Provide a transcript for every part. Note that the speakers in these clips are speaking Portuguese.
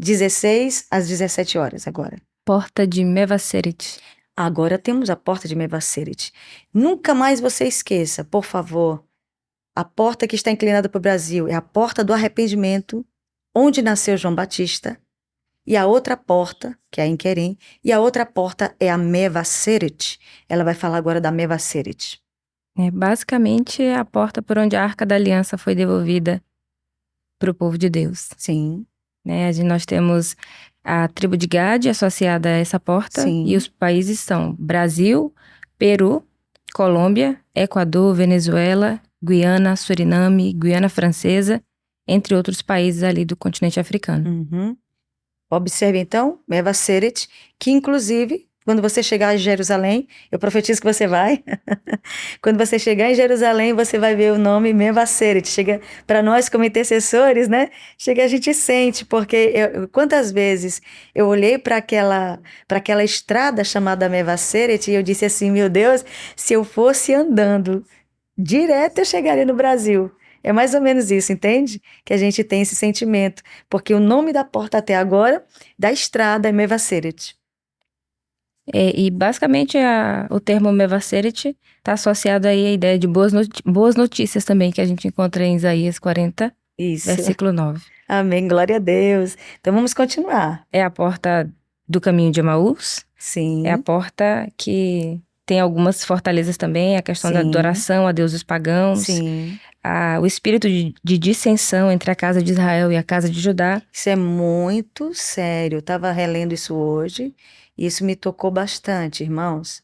16 às 17 horas agora. Porta de Mevaseret. Agora temos a porta de Mevaseret. Nunca mais você esqueça, por favor, a porta que está inclinada para o Brasil é a porta do arrependimento, onde nasceu João Batista, e a outra porta, que é em Querem, e a outra porta é a Mevaseret. Ela vai falar agora da Mevaseret. Basicamente, é a porta por onde a Arca da Aliança foi devolvida para o povo de Deus. Sim, Nós temos a tribo de Gade associada a essa porta, sim. e os países são Brasil, Peru, Colômbia, Equador, Venezuela, Guiana, Suriname, Guiana Francesa, entre outros países ali do continente africano. Uhum. Observe então, Mevaseret, que inclusive, quando você chegar em Jerusalém, eu profetizo que você vai. Quando você chegar em Jerusalém, você vai ver o nome Mevaseret. Chega para nós como intercessores, né? Chega a gente sente, porque quantas vezes eu olhei para aquela estrada chamada Mevaseret e eu disse assim, meu Deus, se eu fosse andando direto eu chegaria no Brasil. É mais ou menos isso, entende? Que a gente tem esse sentimento. Porque o nome da porta até agora, da estrada, é Mevaseret. E basicamente o termo Mevaseret está associado aí à ideia de boas notícias também, que a gente encontra em Isaías 40, Isso. versículo 9. Amém, glória a Deus. Então vamos continuar. É a porta do caminho de Emaús. Sim. É a porta que tem algumas fortalezas também, a questão da Sim. adoração a deuses pagãos, Sim. o espírito de dissensão entre a casa de Israel e a casa de Judá. Isso é muito sério. Eu estava relendo isso hoje e isso me tocou bastante, irmãos.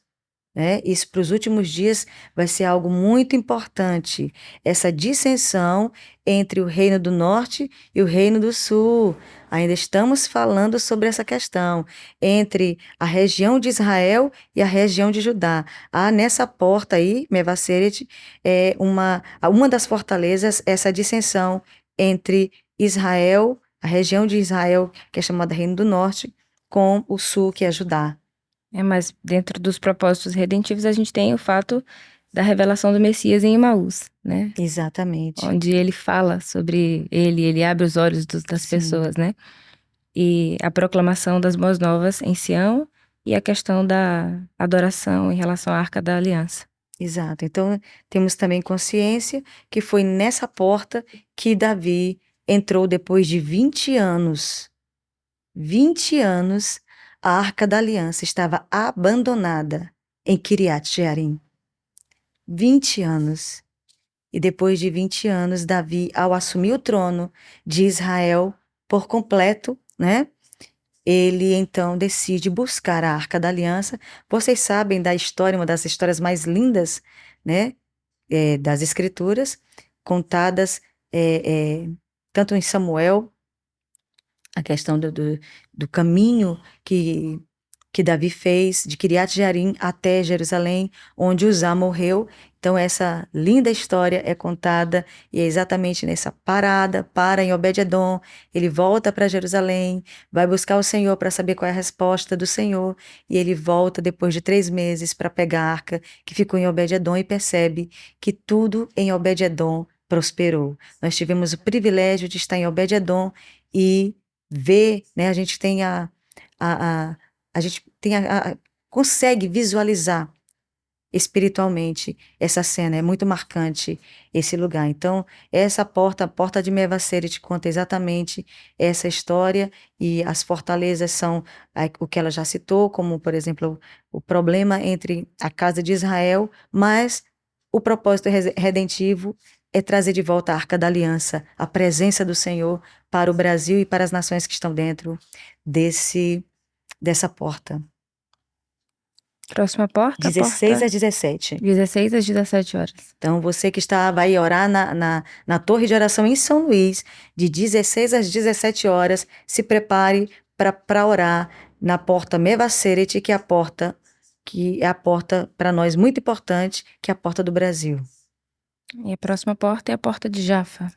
Isso para os últimos dias vai ser algo muito importante. Essa dissensão entre o Reino do Norte e o Reino do Sul. Ainda estamos falando sobre essa questão entre a região de Israel e a região de Judá. Nessa porta aí, Mevaseret, é uma das fortalezas, essa dissensão entre Israel, a região de Israel, que é chamada Reino do Norte, com o Sul, que é Judá. Mas dentro dos propósitos redentivos a gente tem o fato da revelação do Messias em Emaús, né? Exatamente. Onde ele fala sobre ele abre os olhos das Sim. pessoas, né? E a proclamação das boas novas em Sião e a questão da adoração em relação à Arca da Aliança. Exato. Então, temos também consciência que foi nessa porta que Davi entrou depois de 20 anos. 20 anos, a Arca da Aliança estava abandonada em Kiriat Jearim. 20 anos. E depois de 20 anos, Davi, ao assumir o trono de Israel por completo, né? Ele então decide buscar a Arca da Aliança. Vocês sabem da história, uma das histórias mais lindas, né? Das Escrituras, contadas tanto em Samuel, a questão do caminho que Davi fez de Kiriat Jearim até Jerusalém, onde Uzá morreu. Então essa linda história é contada e é exatamente nessa parada, para em Obed-edom, ele volta para Jerusalém, vai buscar o Senhor para saber qual é a resposta do Senhor, e ele volta depois de 3 meses para pegar a arca que ficou em Obed-edom e percebe que tudo em Obed-edom prosperou. Nós tivemos o privilégio de estar em Obed-edom e ver, né, a gente tem a gente consegue visualizar espiritualmente essa cena, é muito marcante esse lugar. Então, essa porta, a porta de Mevaseret, conta exatamente essa história, e as fortalezas são o que ela já citou, como, por exemplo, o problema entre a casa de Israel, mas o propósito redentivo é trazer de volta a Arca da Aliança, a presença do Senhor para o Brasil e para as nações que estão dentro dessa porta. Próxima porta, 16 às 17. 16 às 17 horas. Então, você que vai orar na torre de oração em São Luís, de 16 às 17 horas, se prepare para orar na porta Mevaseret, que é a porta para nós muito importante, que é a porta do Brasil. E a próxima porta é a porta de Jafa.